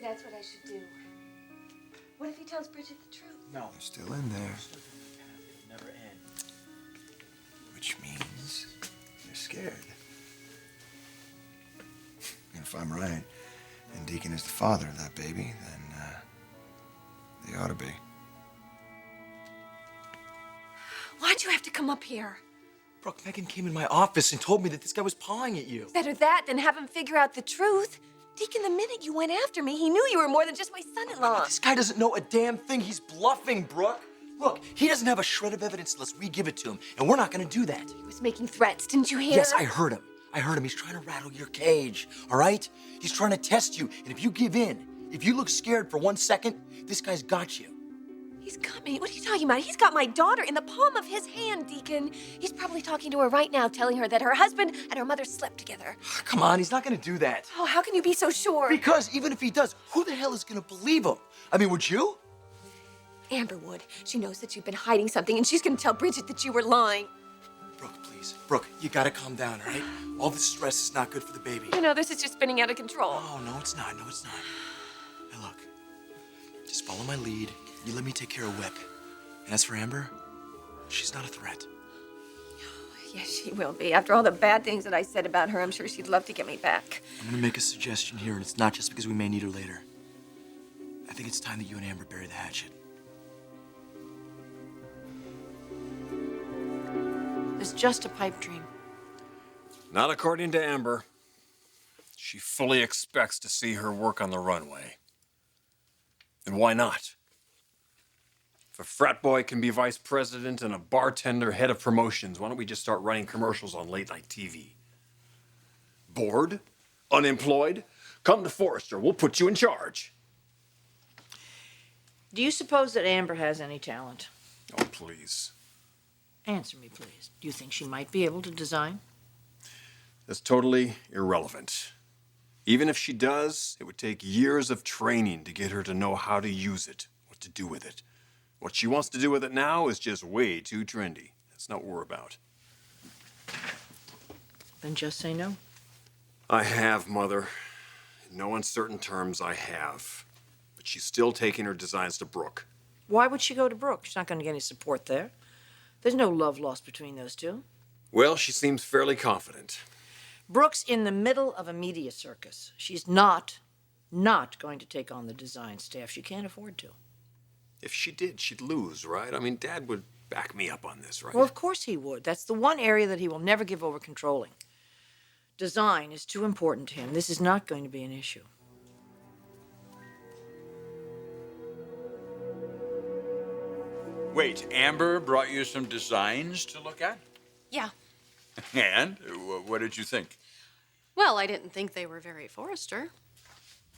that's what I should do. What if he tells Bridget the truth? No. You're still in there. It'll never end. Which means you're scared. And if I'm right, and Deacon is the father of that baby, then they ought to be. Why'd you have to come up here? Brooke, Megan came in my office and told me that this guy was pawing at you. Better that than have him figure out the truth. Deacon, the minute you went after me, he knew you were more than just my son-in-law. This guy doesn't know a damn thing. He's bluffing, Brooke. Look, he doesn't have a shred of evidence unless we give it to him, and we're not gonna do that. He was making threats, didn't you hear? Yes, I heard him. I heard him. He's trying to rattle your cage, all right? He's trying to test you, and if you give in, if you look scared for 1 second, this guy's got you. He's got me. What are you talking about? He's got my daughter in the palm of his hand, Deacon. He's probably talking to her right now, telling her that her husband and her mother slept together. Come on, he's not gonna do that. Oh, how can you be so sure? Because even if he does, who the hell is gonna believe him? I mean, would you? Amber would. She knows that you've been hiding something, and she's gonna tell Bridget that you were lying. Brooke, please. Brooke, you gotta calm down, all right? All this stress is not good for the baby. You know, this is just spinning out of control. Oh, no, it's not. No, it's not. Now, look. Just follow my lead. You let me take care of Whip. And as for Amber, she's not a threat. Yes, she will be. After all the bad things that I said about her, I'm sure she'd love to get me back. I'm gonna make a suggestion here, and it's not just because we may need her later. I think it's time that you and Amber bury the hatchet. It's just a pipe dream. Not according to Amber. She fully expects to see her work on the runway. And why not? If a frat boy can be vice president and a bartender head of promotions, why don't we just start running commercials on late-night TV? Bored? Unemployed? Come to Forrester. We'll put you in charge. Do you suppose that Amber has any talent? Oh, please. Answer me, please. Do you think she might be able to design? That's totally irrelevant. Even if she does, it would take years of training to get her to know how to use it, what to do with it. What she wants to do with it now is just way too trendy. That's not what we're about. Then just say no. I have, Mother. In no uncertain terms, I have. But she's still taking her designs to Brooke. Why would she go to Brooke? She's not going to get any support there. There's no love lost between those two. Well, she seems fairly confident. Brooke's in the middle of a media circus. She's not going to take on the design staff. She can't afford to. If she did, she'd lose, right? I mean, Dad would back me up on this, right? Well, of course he would. That's the one area that he will never give over controlling. Design is too important to him. This is not going to be an issue. Wait, Amber brought you some designs to look at? Yeah. And what did you think? Well, I didn't think they were very Forrester.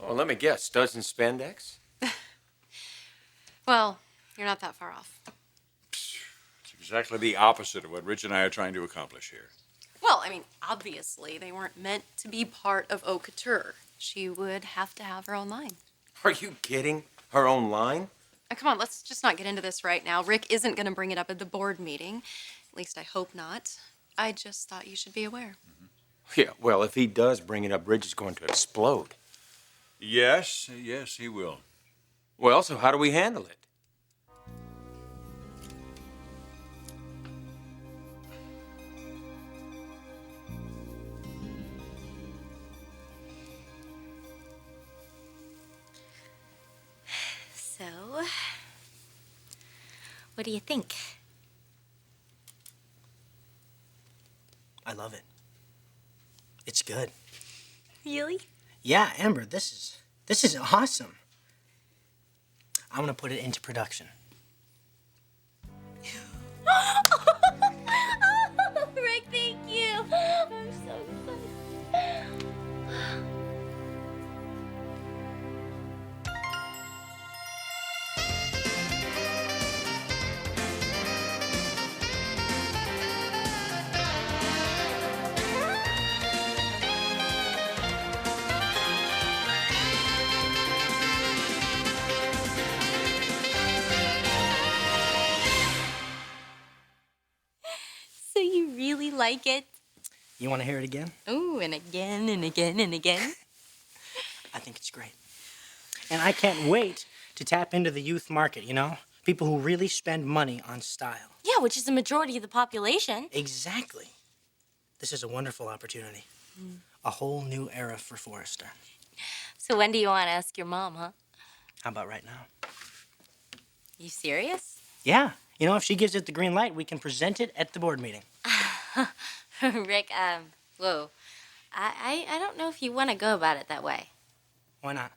Oh, let me guess. Studs and spandex? Well, you're not that far off. It's exactly the opposite of what Rich and I are trying to accomplish here. Well, I mean, obviously, they weren't meant to be part of haute couture. She would have to have her own line. Are you kidding? Her own line? Come on, let's just not get into this right now. Rick isn't going to bring it up at the board meeting. At least I hope not. I just thought you should be aware. Yeah, well, if he does bring it up, Bridget's going to explode. Yes, he will. Well, so how do we handle it? So, what do you think? I love it. It's good. Really? Yeah, Amber, this is awesome. I want to put it into production. Rick, thank you. I'm so excited. So you really like it? You want to hear it again? Ooh, and again and again and again. I think it's great. And I can't wait to tap into the youth market, you know? People who really spend money on style. Yeah, which is the majority of the population. Exactly. This is a wonderful opportunity. A whole new era for Forrester. So when do you want to ask your mom, huh? How about right now? You serious? Yeah. You know, if she gives it the green light, we can present it at the board meeting. Rick, whoa. I don't know if you want to go about it that way. Why not?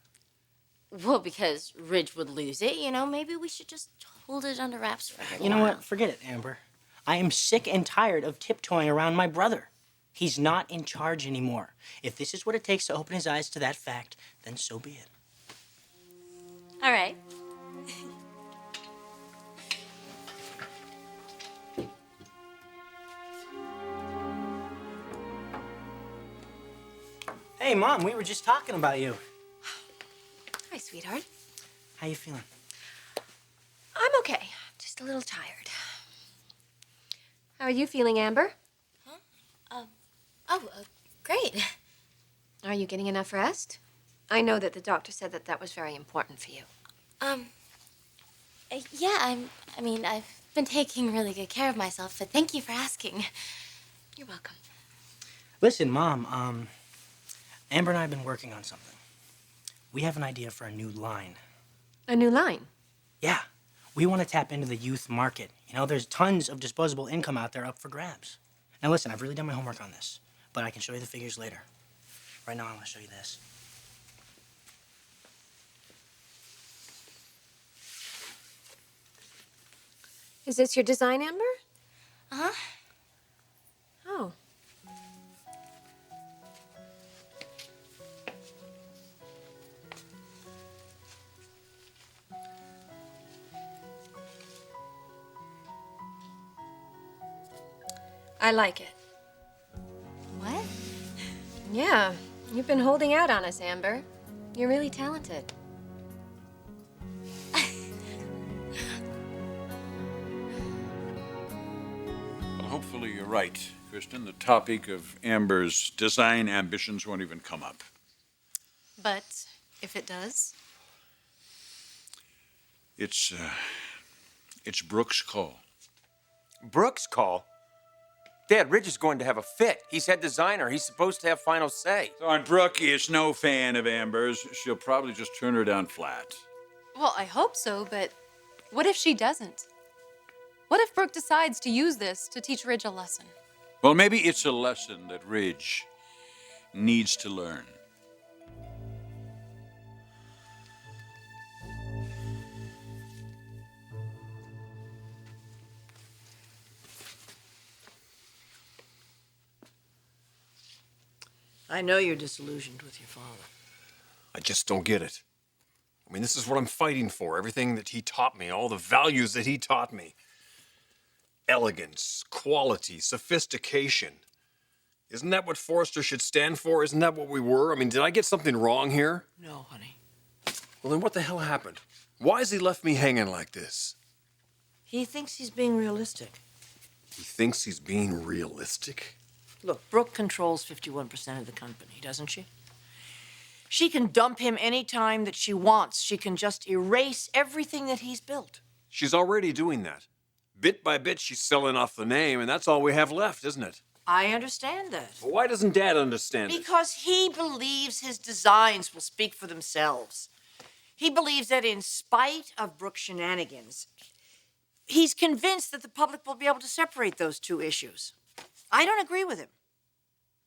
Well, because Ridge would lose it, you know. Maybe we should just hold it under wraps for a little You know while. what? Forget it, Amber. I am sick and tired of tiptoeing around my brother. He's not in charge anymore. If this is what it takes to open his eyes to that fact, then so be it. All right. Hey, Mom, we were just talking about you. Hi, sweetheart. How you feeling? I'm okay. Just a little tired. How are you feeling, Amber? Great. Are you getting enough rest? I know that the doctor said that that was very important for you. Yeah, I've been taking really good care of myself, but thank you for asking. You're welcome. Listen, Mom, Amber and I have been working on something. We have an idea for a new line. A new line? Yeah, we want to tap into the youth market. You know, there's tons of disposable income out there up for grabs. Now listen, I've really done my homework on this, but I can show you the figures later. Right now, I want to show you this. Is this your design, Amber? Uh-huh. Oh. I like it. What? Yeah, you've been holding out on us, Amber. You're really talented. Well, hopefully you're right, Kristen. The topic of Amber's design ambitions won't even come up. But if it does, It's Brooke's call. Brooks' call? Dad, Ridge is going to have a fit. He's head designer. He's supposed to have final say. So, and Brooke is no fan of Amber's. She'll probably just turn her down flat. well, I hope so, but what if she doesn't? What if Brooke decides to use this to teach Ridge a lesson? Well, maybe it's a lesson that Ridge needs to learn. I know you're disillusioned with your father. I just don't get it. I mean, this is what I'm fighting for. Everything that he taught me, all the values that he taught me. Elegance, quality, sophistication. Isn't that what Forrester should stand for? Isn't that what we were? I mean, did I get something wrong here? No, honey. Well, then what the hell happened? Why has he left me hanging like this? He thinks he's being realistic. He thinks he's being realistic? Look, Brooke controls 51% of the company, doesn't she? She can dump him any time that she wants. She can just erase everything that he's built. She's already doing that. Bit by bit, she's selling off the name, and that's all we have left, isn't it? I understand that. But why doesn't Dad understand it? Because he believes his designs will speak for themselves. He believes that in spite of Brooke's shenanigans, he's convinced that the public will be able to separate those two issues. I don't agree with him.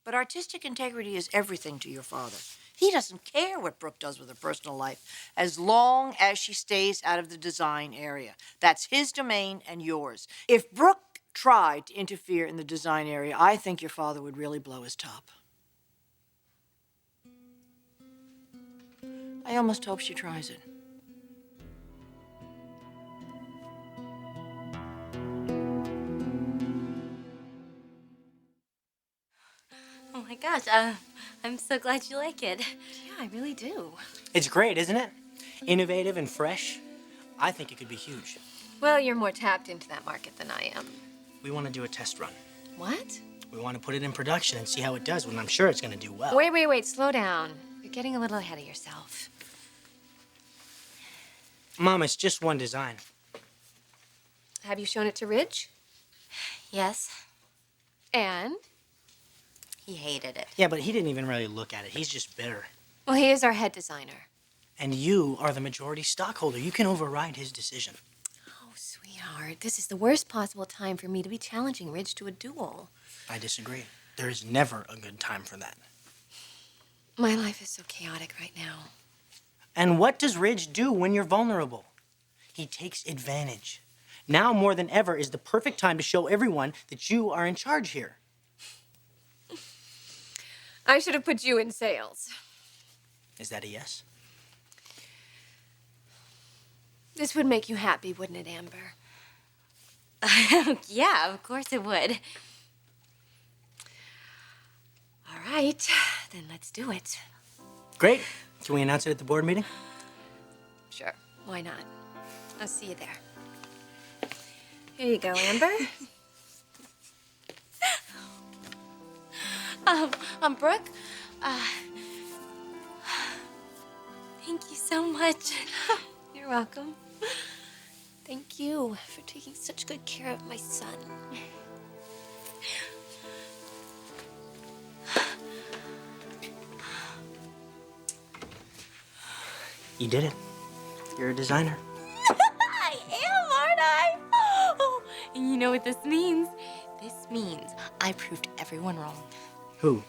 But artistic integrity is everything to your father. He doesn't care what Brooke does with her personal life, as long as she stays out of the design area. That's his domain and yours. If Brooke tried to interfere in the design area, I think your father would really blow his top. I almost hope she tries it. Oh my gosh, I'm so glad you like it. Yeah, I really do. It's great, isn't it? Innovative and fresh. I think it could be huge. Well, you're more tapped into that market than I am. We want to do a test run. What? We want to put it in production and see how it does, and I'm sure it's going to do well. Wait, slow down. You're getting a little ahead of yourself. Mom, it's just one design. Have you shown it to Ridge? Yes, And? he hated it. Yeah, but he didn't even really look at it. He's just bitter. Well, he is our head designer. And you are the majority stockholder. You can override his decision. Oh, sweetheart, this is the worst possible time for me to be challenging Ridge to a duel. I disagree. There is never a good time for that. My life is so chaotic right now. And what does Ridge do when you're vulnerable? He takes advantage. Now more than ever is the perfect time to show everyone that you are in charge here. I should have put you in sales. Is that a yes? This would make you happy, wouldn't it, Amber? Yeah, of course it would. All right, then let's do it. Great. Can we announce it at the board meeting? Sure, why not? I'll see you there. Here you go, Amber. Brooke, thank you so much. You're welcome. Thank you for taking such good care of my son. You did it. You're a designer. I am, aren't I? Oh, and you know what this means? This means I proved everyone wrong. Who?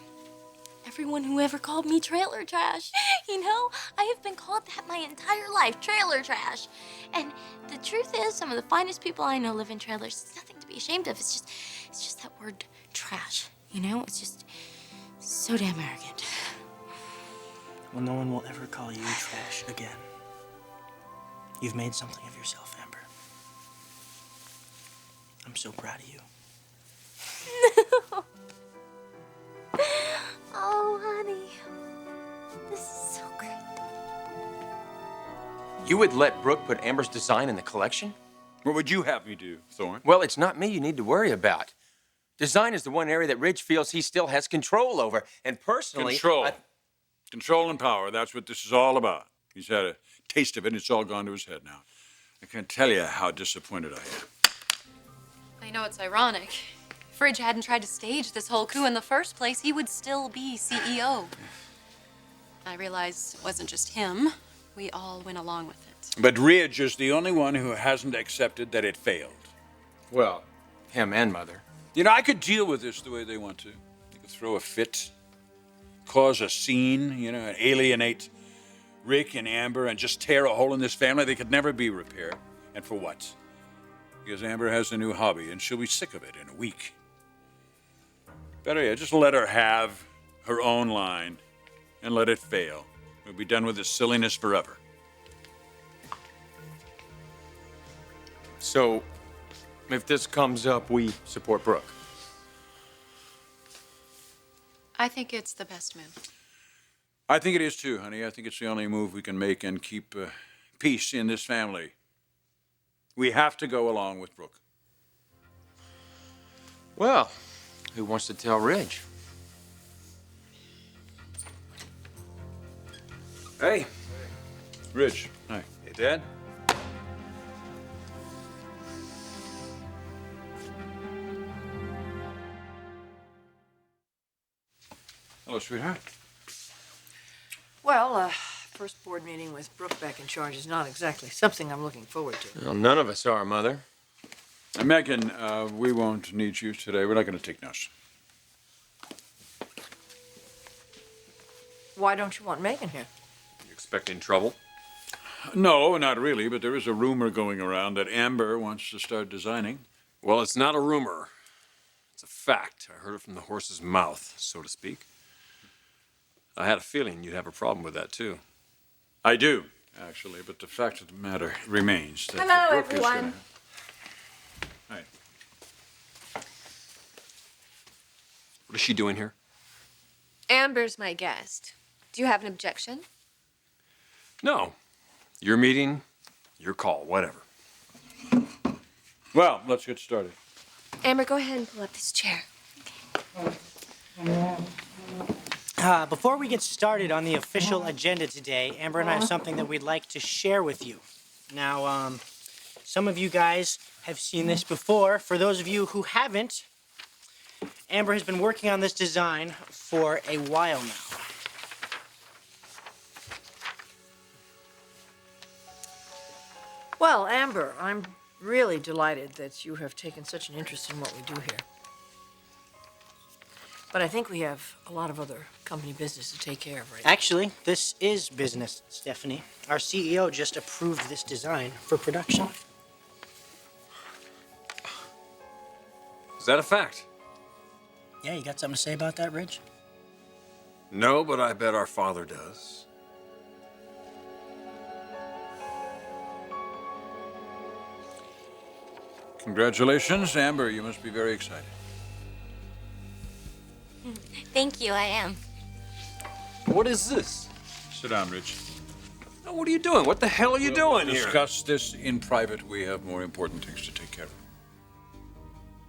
Everyone who ever called me trailer trash. You know, I have been called that my entire life, trailer trash. And the truth is, some of the finest people I know live in trailers. It's nothing to be ashamed of. It's just that word trash. You know, it's just so damn arrogant. Well, no one will ever call you trash again. You've made something of yourself, Amber. I'm so proud of you. Oh, honey. This is so great. You would let Brooke put Amber's design in the collection? What would you have me do, Thorne? Well, it's not me you need to worry about. Design is the one area that Ridge feels he still has control over. And personally... Control. Control and power, that's what this is all about. He's had a taste of it, and it's all gone to his head now. I can't tell you how disappointed I am. I know it's ironic. If Ridge hadn't tried to stage this whole coup in the first place, he would still be CEO. I realize it wasn't just him. We all went along with it. But Ridge is the only one who hasn't accepted that it failed. Well, him and Mother. You know, I could deal with this the way they want to. They could throw a fit, cause a scene, you know, and alienate Rick and Amber and just tear a hole in this family that could never be repaired. And for what? Because Amber has a new hobby and she'll be sick of it in a week. Better yet, just let her have her own line and let it fail. We'll be done with this silliness forever. So, if this comes up, we support Brooke. I think it's the best move. I think it is too, honey. I think it's the only move we can make and keep peace in this family. We have to go along with Brooke. Well, who wants to tell Ridge? Hey. Rich. Hi. Hey, Dad. Hello, sweetheart. Well, first board meeting with Brooke back in charge is not exactly something I'm looking forward to. Well, none of us are, Mother. Megan, we won't need you today. We're not going to take notes. Why don't you want Megan here? You expecting trouble? No, not really, but there is a rumor going around that Amber wants to start designing. Well, it's not a rumor. It's a fact. I heard it from the horse's mouth, so to speak. I had a feeling you'd have a problem with that, too. I do, actually, but the fact of the matter remains that Hello, Brooke is everyone. Hi. What is she doing here? Amber's my guest. Do you have an objection? No. Your meeting, your call, whatever. Well, let's get started. Amber, go ahead and pull up this chair. Before we get started on the official agenda today, Amber and I have something that we'd like to share with you. Now, some of you guys have seen this before. For those of you who haven't, Amber has been working on this design for a while now. Well, Amber, I'm really delighted that you have taken such an interest in what we do here. But I think we have a lot of other company business to take care of right now. Actually, this is business, Stephanie. Our CEO just approved this design for production. Is that a fact? Yeah, you got something to say about that, Ridge? No, but I bet our father does. Congratulations, Amber. You must be very excited. Thank you, I am. What is this? Sit down, Rich. Now, what are you doing? What the hell are you doing We'll here? discuss this in private. We have more important things to take care of.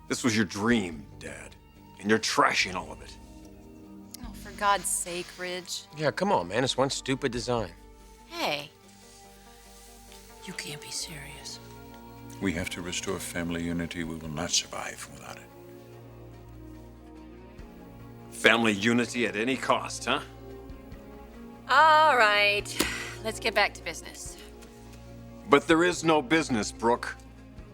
This was your dream, Dad. And you're trashing all of it. Oh, for God's sake, Ridge. Yeah, come on, man. It's one stupid design. Hey, you can't be serious. We have to restore family unity. We will not survive without it. Family unity at any cost, huh? All right, let's get back to business. But there is no business, Brooke.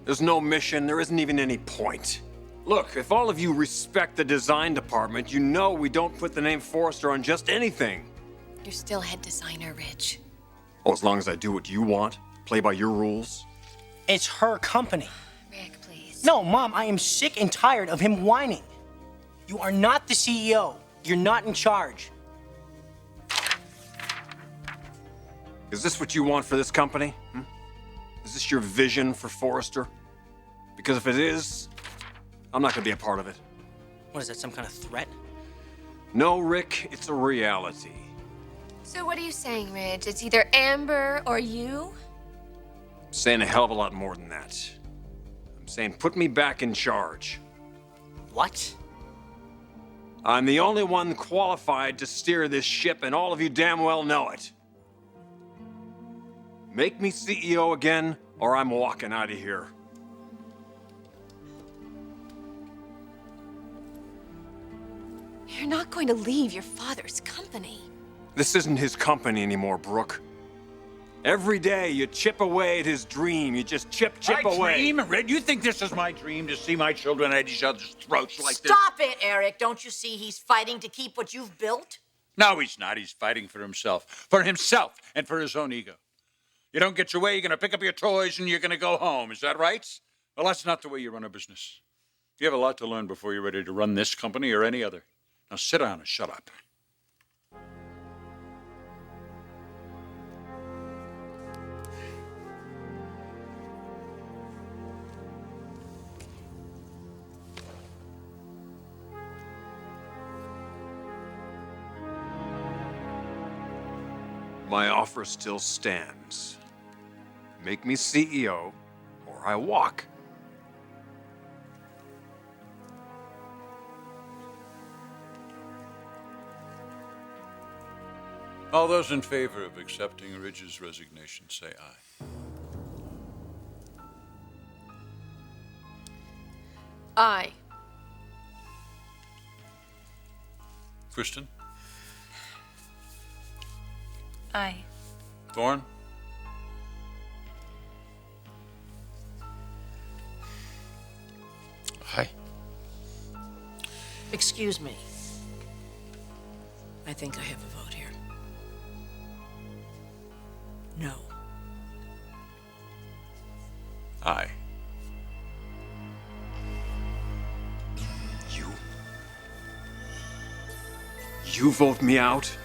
There's no mission. There isn't even any point. Look, if all of you respect the design department, you know we don't put the name Forrester on just anything. You're still head designer, Ridge. Oh, as long as I do what you want, play by your rules. It's her company. Rick, please. No, Mom, I am sick and tired of him whining. You are not the CEO. You're not in charge. Is this what you want for this company? Is this your vision for Forrester? Because if it is, I'm not gonna be a part of it. What is that, some kind of threat? No, Rick, it's a reality. So what are you saying, Ridge? It's either Amber or you? I'm saying a hell of a lot more than that. I'm saying put me back in charge. What? I'm the only one qualified to steer this ship, and all of you damn well know it. Make me CEO again, or I'm walking out of here. You're not going to leave your father's company. This isn't his company anymore, Brooke. Every day you chip away at his dream. You just chip away. My dream? Red, you think this is my dream, to see my children at each other's throats like this? Stop it, Eric. Don't you see he's fighting to keep what you've built? No, he's not. He's fighting for himself and for his own ego. You don't get your way, you're going to pick up your toys and you're going to go home. Is that right? Well, that's not the way you run a business. You have a lot to learn before you're ready to run this company or any other. Now sit down and shut up. My offer still stands. Make me CEO, or I walk. All those in favor of accepting Ridge's resignation, say aye. Aye. Kristen? Aye. Thorne? Hi. Excuse me. I think I have a vote here. No. Aye. You vote me out?